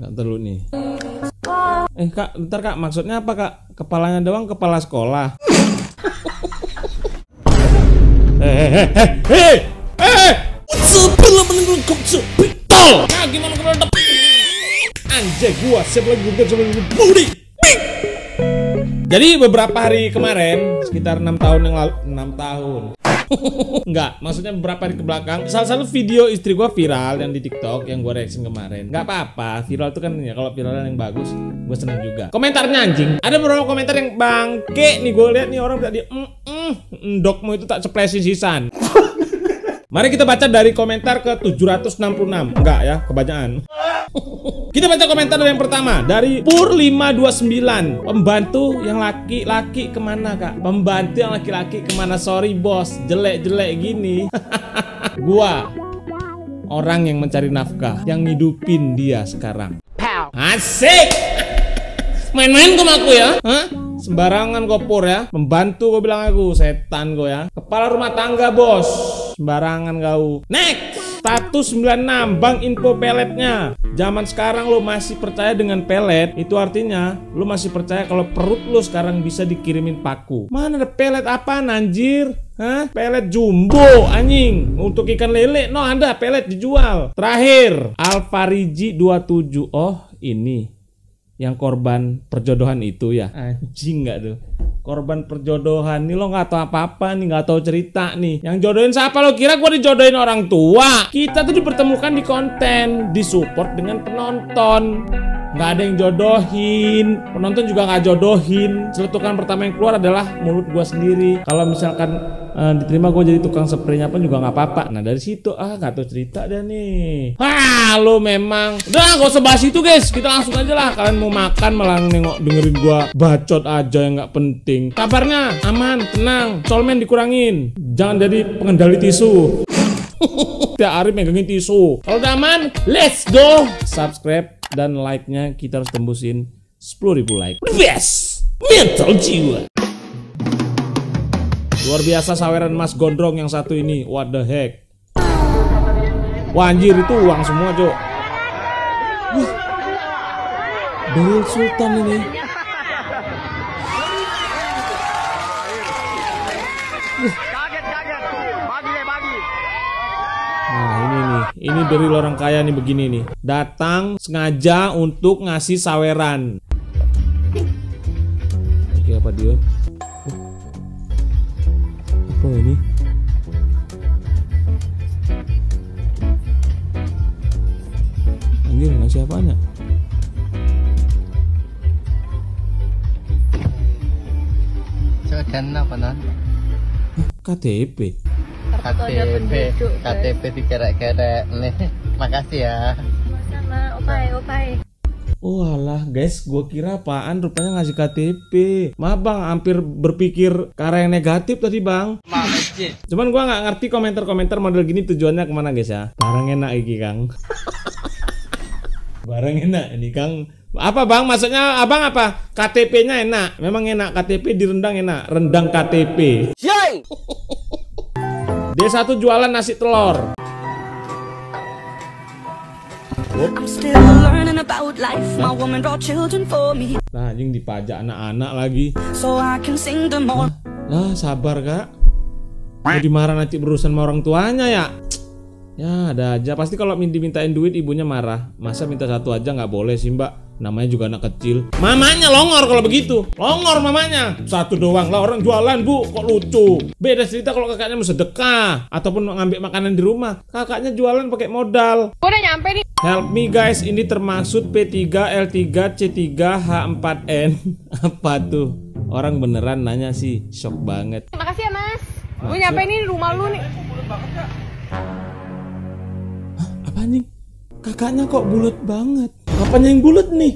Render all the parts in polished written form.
Nggak terlalu nih. Kak, bentar kak, maksudnya apa kak? Kepalanya doang kepala sekolah. Nah, gimana kalau dapet? Anjay, gua siap lagi budi. Jadi beberapa hari kemarin, sekitar 6 tahun yang lalu, 6 tahun. Enggak, maksudnya beberapa hari ke belakang, salah satu video istri gua viral yang di TikTok yang gua reaction kemarin. Enggak apa-apa, viral tuh kan ya, kalau viral yang bagus, gua seneng juga. Komentarnya anjing. Ada beberapa komentar yang bangke nih, gua lihat nih orang tadi endokmu itu tak ceplesin sisan. Mari kita baca dari komentar ke 766. Enggak ya, kebanyakan. Kita baca komentar yang pertama dari Pur529. Pembantu yang laki-laki kemana kak? Pembantu yang laki-laki kemana? Sorry bos, jelek-jelek gini. Gua orang yang mencari nafkah, yang ngidupin dia sekarang. Asik. Main-main sama aku ya? Hah? Sembarangan kok Pur ya. Pembantu gue bilang aku, setan gue ya. Kepala rumah tangga bos. Sembarangan kau. Next. Status 96, Bang info peletnya. Zaman sekarang lo masih percaya dengan pelet, itu artinya lo masih percaya kalau perut lo sekarang bisa dikirimin paku. Mana ada pelet apaan anjir? Hah? Pelet jumbo anjing. Untuk ikan lele, no ada pelet dijual. Terakhir, Alfariji 27. Oh ini yang korban perjodohan itu ya. Anjing nggak tuh? Korban perjodohan nih, lo nggak tahu apa-apa nih, nggak tahu cerita nih. Yang jodohin siapa lo kira? Gue dijodohin orang tua. Kita tuh dipertemukan di konten, disupport dengan penonton. Nggak ada yang jodohin, penonton juga nggak jodohin. Celetukan pertama yang keluar adalah mulut gue sendiri. Kalau misalkan diterima gue jadi tukang spraynya pun juga nggak apa-apa. Nah dari situ nggak tahu cerita deh nih. Wah lo memang. Udah gak usah bahas itu guys, kita langsung aja lah. Kalian mau makan malah nengok dengerin gue bacot aja yang nggak penting. Kabarnya aman, tenang, colmen dikurangin. Jangan jadi pengendali tisu. Tiap hari megangin tisu. Kalau udah aman, let's go. Subscribe dan like-nya kita harus tembusin 10.000 like. Best mental jiwa. Luar biasa saweran Mas Gondrong yang satu ini. What the heck? Wah anjir, itu uang semua cok. Wih, Beryl Sultan ini. Nah ini Beryl orang kaya nih begini nih. Datang sengaja untuk ngasih saweran. Oke apa dia? Apa ini? Anjir ngasih apanya? Coba apa nan? KTP. KTP dikerek-kerek nih. Makasih ya. Sama, opai. Oh alah guys, gue kira apaan, rupanya ngasih KTP. Maaf bang, hampir berpikir ke arah yang negatif tadi bang. Cuman gue nggak ngerti komentar-komentar model gini tujuannya kemana guys ya. Barang enak iki kang. Barang enak ini kang. Apa bang, maksudnya abang apa? KTP-nya enak, memang enak. KTP direndang enak, rendang KTP. Dia satu jualan nasi telur. Nah anjing dipajak anak-anak lagi. Lah sabar kak. Mau dimarah nanti berurusan sama orang tuanya ya. Ya ada aja. Pasti kalau dimintain duit ibunya marah. Masa minta satu aja nggak boleh sih mbak? Namanya juga anak kecil. Mamanya longor kalau begitu. Longor mamanya. Satu doang lah orang jualan bu. Kok lucu. Beda cerita kalau kakaknya mau sedekah ataupun ngambil makanan di rumah. Kakaknya jualan pakai modal. Udah nyampe nih. Help me guys. Ini termaksud P3, L3, C3, H4N. Apa tuh? Orang beneran nanya sih. Shock banget. Makasih ya mas. Gue nyampe nih rumah lu nih. Hah? Apa nih? Kakaknya kok bulat banget. Apanya yang bulat nih?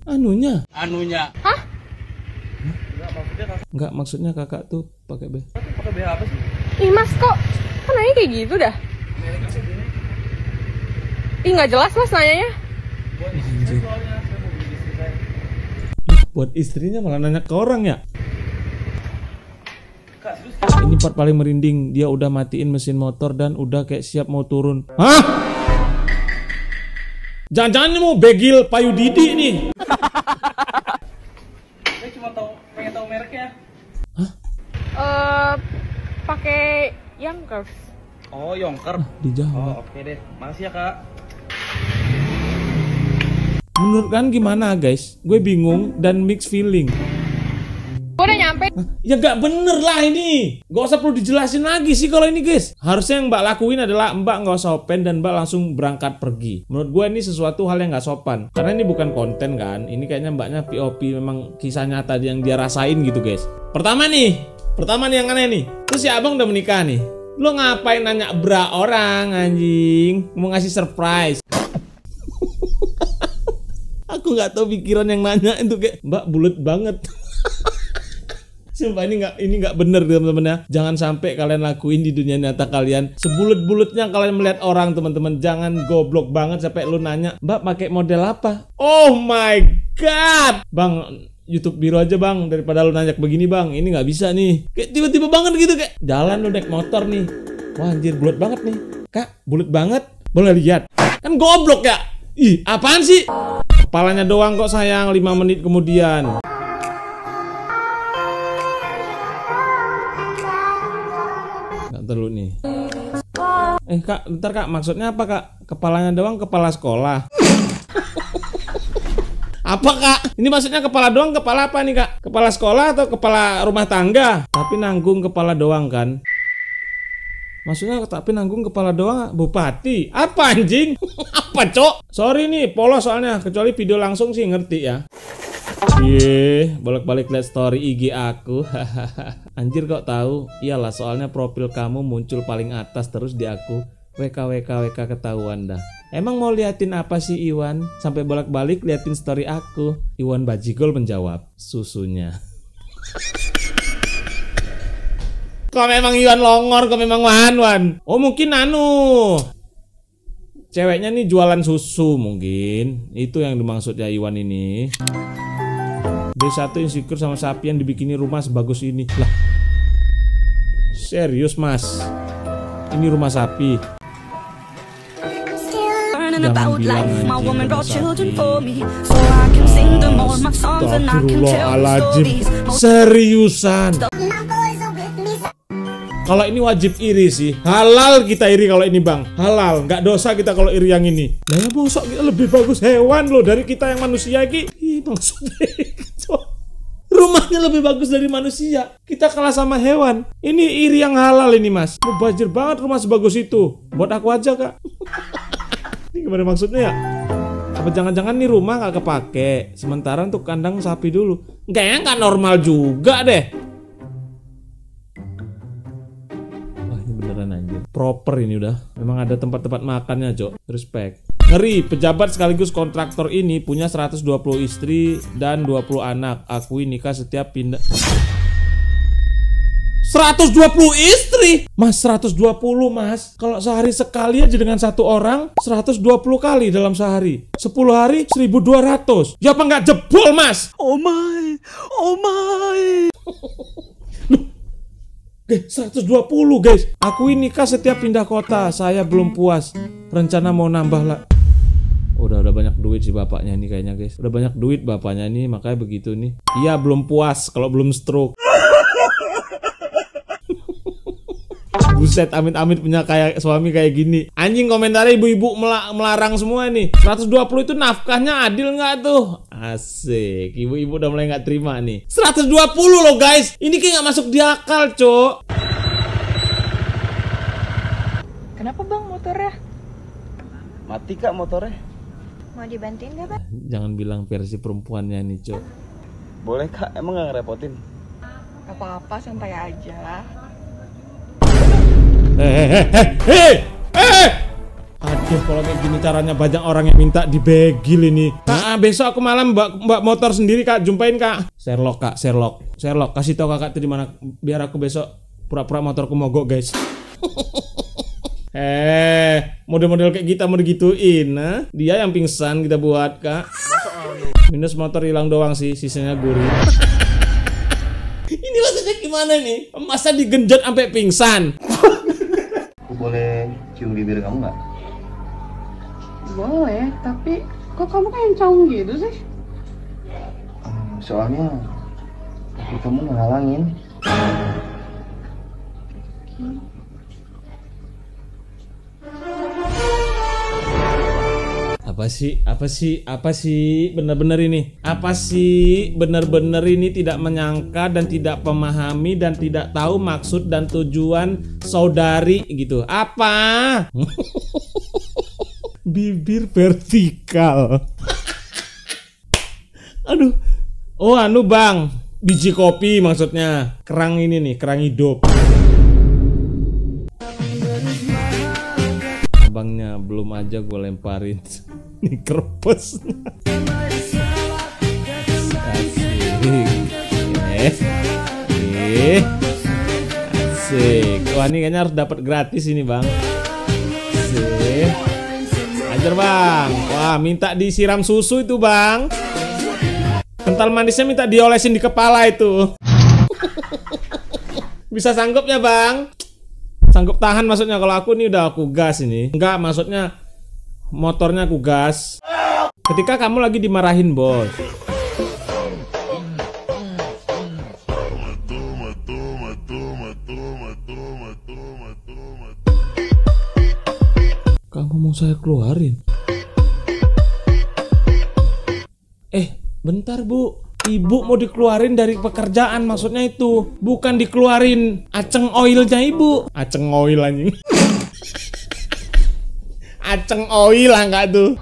Anunya. Hah? Enggak, maksudnya kakak tuh pakai B. Pakai BH apa sih? Ih mas kok nanya kayak gitu dah? Ih nggak jelas mas nanyanya. Buat istrinya malah nanya ke orang ya. Ini part paling merinding. Dia udah matiin mesin motor dan udah kayak siap mau turun. Hah? Jangan-jangan ini mau begil Payu Didi nih. Saya cuma pengen tahu mereknya. Pakai Yonkers. Oh, Yonker. Dijawab. Oh, oke deh. Makasih ya, Kak. Menurut kan gimana guys? Gue bingung dan mixed feeling. Gue udah nyampe. Ya gak bener lah ini. Gak usah perlu dijelasin lagi sih kalau ini guys. Harusnya yang mbak lakuin adalah mbak gak usah open dan mbak langsung berangkat pergi. Menurut gue ini sesuatu hal yang gak sopan. Karena ini bukan konten kan. Ini kayaknya mbaknya POP, memang kisah nyata yang dia rasain gitu guys. Pertama nih yang aneh nih. Terus si abang udah menikah nih. Lo ngapain nanya bra orang anjing? Mau ngasih surprise. Aku nggak tahu pikiran yang nanya itu kayak mbak bulet banget. Sumpah ini nggak bener teman-teman ya. Jangan sampai kalian lakuin di dunia nyata kalian. Sebulet-buletnya kalian melihat orang teman-teman. Jangan goblok banget sampai lu nanya, mbak pakai model apa? Oh my god, bang. YouTube biru aja bang, daripada lu nanya begini bang. Ini nggak bisa nih. Kayak tiba-tiba banget gitu kayak jalan lu naik motor nih. Wah anjir bulet banget nih. Kak, bulet banget. Boleh lihat? Kan goblok ya. Ih, apaan sih? Kepalanya doang kok sayang, 5 menit kemudian. Nggak terlalu nih. Kak, bentar kak, maksudnya apa kak? Kepalanya doang kepala sekolah. Apa kak? Ini maksudnya kepala doang, kepala apa nih kak? Kepala sekolah atau kepala rumah tangga? Tapi nanggung kepala doang kan? Maksudnya tapi nanggung kepala doang bupati? Apa anjing? Apa cok? Sorry nih, polos soalnya. Kecuali video langsung sih ngerti ya. Bolak-balik liat story IG aku. Anjir kok tahu? Iyalah soalnya profil kamu muncul paling atas terus di aku. WK ketahuan dah. Emang mau liatin apa sih Iwan? Sampai bolak-balik liatin story aku. Iwan Bajigol menjawab, susunya. Kok memang Iwan longor, kok memang wan. Oh mungkin ceweknya nih jualan susu mungkin. Itu yang dimaksudnya Iwan ini. D1 insecure sama sapi yang dibikini rumah sebagus ini. Lah, serius mas? Ini rumah sapi. Astagfirullahaladzim. Seriusan. Kalau ini wajib iri sih. Halal kita iri kalau ini bang. Halal, nggak dosa kita kalau iri yang ini. Nah ya bosok kita lebih bagus hewan loh dari kita yang manusia ini. Maksudnya rumahnya lebih bagus dari manusia. Kita kalah sama hewan. Ini iri yang halal ini mas. Mubazir banget rumah sebagus itu. Buat aku aja kak. Ini gimana maksudnya ya? Apa jangan-jangan nih rumah nggak kepake? Sementara untuk kandang sapi dulu. Kayaknya nggak normal juga deh. Proper ini udah. Memang ada tempat-tempat makannya, Cok. Respect. Ngeri, pejabat sekaligus kontraktor ini punya 120 istri dan 20 anak. Akui nikah setiap pindah. 120 istri? Mas, 120 mas. Kalau sehari sekali aja dengan satu orang 120 kali dalam sehari. 10 hari 1200. Ya apa nggak jebol mas? Oh my. 120 guys. Aku ini nikah setiap pindah kota. Saya belum puas. Rencana mau nambah lah. Udah banyak duit sih bapaknya ini kayaknya guys. Udah banyak duit bapaknya nih, makanya begitu nih. Iya belum puas kalau belum stroke. Buset, amit-amit punya kayak suami kayak gini. Anjing komentarnya ibu-ibu melarang semua nih. 120 itu nafkahnya adil nggak tuh? Asik, ibu-ibu udah mulai nggak terima nih. 120 loh guys. Ini kayak nggak masuk di akal, Cok. Kenapa bang motornya? Mati kak motornya. Mau dibantuin gak bang? Jangan bilang versi perempuannya nih, Cok. Boleh kak, emang nggak ngerepotin? Gak apa-apa, santai aja. Aduh, kalau kayak gini caranya banyak orang yang minta dibegil ini. Besok aku malam mbak motor sendiri kak, jumpain kak. Sherlock kak, Sherlock, kasih tau kakak tuh di mana biar aku besok pura-pura motorku mogok guys. Model-model kayak kita mau digituin, nah? Dia yang pingsan kita buat kak. Minus motor hilang doang sih, sisanya gurih. Ini maksudnya gimana nih? Masa digenjot sampai pingsan? Aku boleh cium bibir kamu nggak? Boleh, tapi kok kamu kayak cowok gitu sih? Soalnya tapi kamu ngehalangin. Apa sih bener-bener ini? Apa sih bener-bener ini tidak menyangka dan tidak memahami dan tidak tahu maksud dan tujuan saudari gitu. Apa? Bibir vertikal. Aduh. Oh, anu Bang, biji kopi maksudnya. Kerang ini nih, kerang hidup. Abangnya belum aja gue lemparin. Nih kerpes. Asik. Wah, ini kayaknya harus dapat gratis ini Bang. Asik. Ajar Bang. Wah, minta disiram susu itu Bang. Kental manisnya minta diolesin di kepala itu. Bisa sanggup ya Bang? Sanggup tahan maksudnya. Kalau aku nih udah aku gas ini. Enggak, maksudnya motornya aku gas. Ketika kamu lagi dimarahin bos. Kamu mau saya keluarin? Bentar Bu, Ibu mau dikeluarin dari pekerjaan maksudnya itu. Bukan dikeluarin aceng oilnya Ibu. Aceng oil anjing. Aceng oil lah enggak tuh.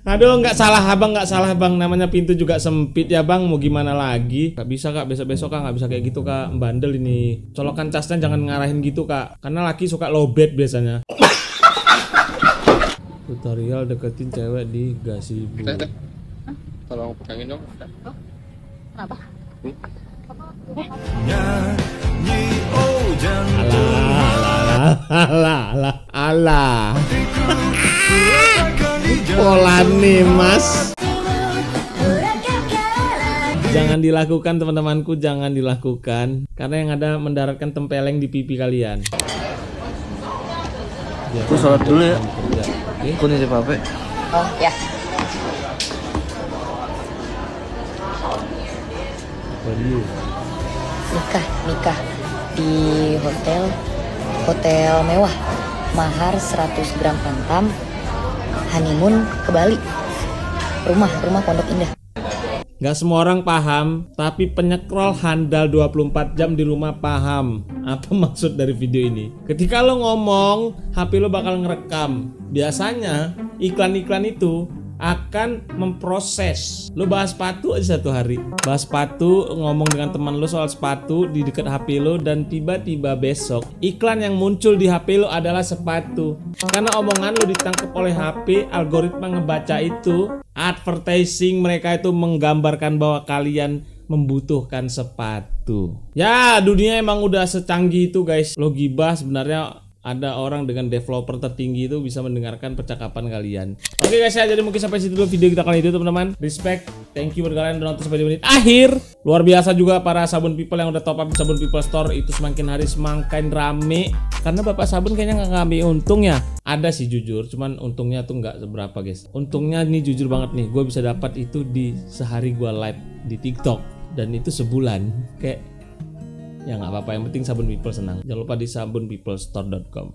Aduh, nggak salah Bang, namanya pintu juga sempit ya Bang, mau gimana lagi? Gak bisa Kak, besok-besok Kak nggak bisa kayak gitu Kak, bandel ini. Colokan casnya jangan ngarahin gitu Kak, karena laki suka lowbat biasanya. Tutorial deketin cewek di gazebo. Tolong pegangin dong. Kenapa? Alah. Pola nih Mas. Jangan dilakukan teman-temanku, jangan dilakukan. Karena yang ada mendaratkan tempeleng di pipi kalian. Aku sholat dulu ya. Oke. Aku nih Pape. Oh ya. Nikah di hotel mewah, mahar 100 gram antam, honeymoon ke Bali, rumah Pondok Indah. Gak semua orang paham, tapi penyekrol handal 24 jam di rumah paham apa maksud dari video ini. Ketika lo ngomong, HP lo bakal ngerekam. Biasanya iklan-iklan itu akan memproses. Lo bahas sepatu aja satu hari, bahas sepatu, ngomong dengan teman lo soal sepatu di dekat HP lo, dan tiba-tiba besok iklan yang muncul di HP lo adalah sepatu. Karena omongan lo ditangkap oleh HP, algoritma ngebaca itu, advertising mereka itu menggambarkan bahwa kalian membutuhkan sepatu. Ya, dunia emang udah secanggih itu guys. Lo gibah sebenarnya ada orang dengan developer tertinggi itu bisa mendengarkan percakapan kalian. Oke guys ya, jadi mungkin sampai situ dulu video kita kali ini teman-teman. Respect, thank you buat kalian udah nonton sampai di menit akhir. Luar biasa juga para sabun people yang udah top up di Sabun People Store. Itu semakin hari semakin rame. Karena bapak sabun kayaknya nggak ngambil untung ya. Ada sih jujur, cuman untungnya tuh nggak seberapa guys. Untungnya nih jujur banget nih, gue bisa dapat itu di sehari gue live di TikTok. Dan itu sebulan. Kayak ya nggak apa-apa, yang penting Sabun People senang. Jangan lupa di sabunpeoplestore.com.